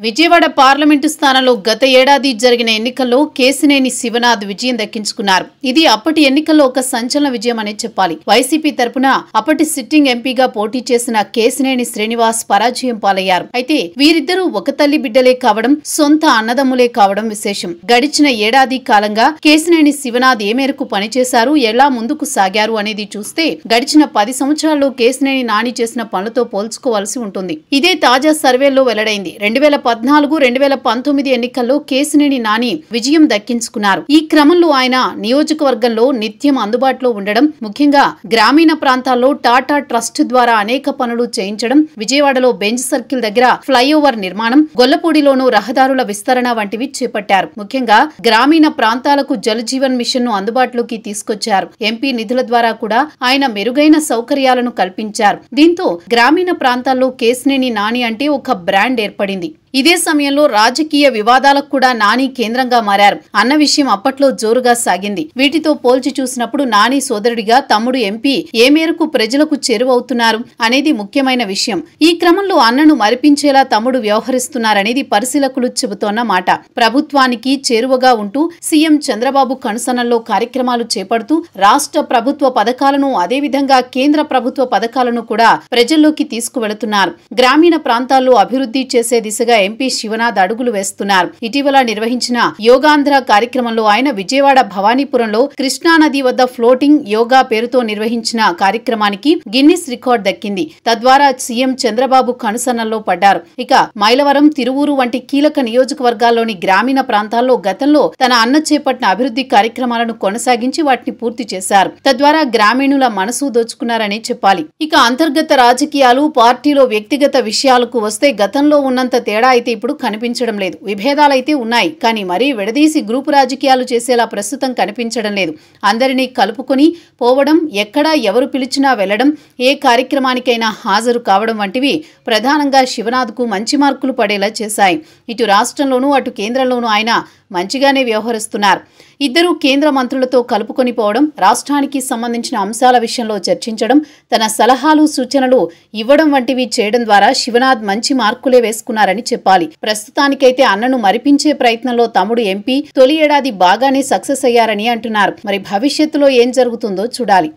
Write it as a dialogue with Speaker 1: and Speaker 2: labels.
Speaker 1: Vijayawada parliament స్థానంలో గత ఏడాది జరిగిన ఎన్నికల్లో కేశినేని శివనాథ్ విజయం దక్కించుకున్నారు. ఇది అప్పటి ఎన్నికల్లో ఒక సంచలన విజయం అనే చెప్పాలి. వైసీపీ తరపున అప్పటి సిట్టింగ్ ఎంపీగా పోటీ చేసిన కేశినేని శ్రీనివాస్ పరాజయం పాలయ్యారు. అయితే వీరిద్దరూ ఒక తల్లి బిడ్డలే కావడం, సొంత అన్నదమ్ములే కావడం విశేషం. గడిచిన ఏడాది కాలంగా కేశినేని శివనాథ్ ఏ మేరకు పనిచేశారు, ఎలా ముందుకు సాగారు అనేది చూస్తే గడిచిన 10 సంవత్సరాల్లో కేశినేని నాని చేసిన పనులతో పోల్చుకోవాల్సి ఉంటుంది. ఇదే తాజా సర్వేల్లో వెల్లడైంది. 2014-2019 ఎన్నికల్లో కేశినేని నాని విజయం దక్కించుకున్నారు. ఈ క్రమంలో ఆయన నియోజకవర్గంలో నిత్యం అందుబాటులో ఉండడం, ముఖ్యంగా గ్రామీణ ప్రాంతాల్లో టాటా ట్రస్ట్ ద్వారా అనేక పనులు చేయించడం, విజయవాడలో బెంచ్ సర్కిల్ దగ్గర ఫ్లైఓవర్ నిర్మాణం, గొల్లపూడిలోనూ రహదారుల విస్తరణ వంటివి చేపట్టారు. ముఖ్యంగా గ్రామీణ ప్రాంతాలకు జల్ జీవన్ మిషన్ ను అందుబాటులోకి తీసుకొచ్చారు. ఎంపీ నిధుల ద్వారా కూడా ఆయన మెరుగైన సౌకర్యాలను కల్పించారు. దీంతో గ్రామీణ ప్రాంతాల్లో కేశినేని నాని అంటే ఒక బ్రాండ్ ఏర్పడింది. ఇదే సమయంలో రాజకీయ వివాదాలకు కూడా నాని కేంద్రంగా మారారు అన్న విషయం అప్పట్లో జోరుగా సాగింది. వీటితో పోల్చి చూసినప్పుడు నాని సోదరుడిగా తమ్ముడు ఎంపీ ఏ మేరకు ప్రజలకు చేరువవుతున్నారు అనేది ముఖ్యమైన విషయం. ఈ క్రమంలో అన్నను మరిపించేలా తమ్ముడు వ్యవహరిస్తున్నారనేది పరిశీలకులు చెబుతోన్న మాట. ప్రభుత్వానికి చేరువగా ఉంటూ సీఎం చంద్రబాబు కనుసన్నల్లో కార్యక్రమాలు చేపడుతూ రాష్ట్ర ప్రభుత్వ పథకాలను, అదేవిధంగా కేంద్ర ప్రభుత్వ పథకాలను కూడా ప్రజల్లోకి తీసుకువెళుతున్నారు. గ్రామీణ ప్రాంతాల్లో అభివృద్ధి చేసే దిశగా ఎంపీ శివనాథ్ అడుగులు వేస్తున్నారు. ఇటీవల నిర్వహించిన యోగాంధ్ర కార్యక్రమంలో ఆయన విజయవాడ భవానీపురంలో కృష్ణానది వద్ద ఫ్లోటింగ్ యోగా పేరుతో నిర్వహించిన కార్యక్రమానికి గిన్నిస్ రికార్డ్ దక్కింది. తద్వారా సీఎం చంద్రబాబు కనుసన్నల్లో పడ్డారు. ఇక మైలవరం, తిరువూరు వంటి కీలక నియోజకవర్గాల్లోని గ్రామీణ ప్రాంతాల్లో గతంలో తన అన్న చేపట్టిన అభివృద్ధి కార్యక్రమాలను కొనసాగించి వాటిని పూర్తి చేశారు. తద్వారా గ్రామీణుల మనసు దోచుకున్నారని చెప్పాలి. ఇక అంతర్గత రాజకీయాలు, పార్టీలో వ్యక్తిగత విషయాలకు వస్తే గతంలో ఉన్నంత తేడా అయితే ఇప్పుడు కనిపించడం లేదు. విభేదాలైతే ఉన్నాయి, కానీ మరీ విడదీసి గ్రూపు రాజకీయాలు చేసేలా ప్రస్తుతం కనిపించడం లేదు. అందరినీ కలుపుకొని పోవడం, ఎక్కడా ఎవరు పిలిచినా వెళ్లడం, ఏ కార్యక్రమానికైనా హాజరు కావడం వంటివి ప్రధానంగా శివనాథ్కు మంచి మార్కులు పడేలా చేశాయి. ఇటు రాష్ట్రంలోనూ అటు కేంద్రంలోనూ ఆయన మంచిగానే వ్యవహరిస్తున్నారు. ఇద్దరూ కేంద్ర మంత్రులతో కలుపుకొని పోవడం, రాష్ట్రానికి సంబంధించిన అంశాల విషయంలో చర్చించడం, తన సలహాలు సూచనలు ఇవ్వడం వంటివి చేయడం ద్వారా శివనాథ్ మంచి మార్కులే వేసుకున్నారని చెప్పాలి. ప్రస్తుతానికైతే అన్నను మరిపించే ప్రయత్నంలో తమ్ముడు ఎంపీ తొలి ఏడాది బాగానే సక్సెస్ అయ్యారని అంటున్నారు. మరి భవిష్యత్తులో ఏం జరుగుతుందో చూడాలి.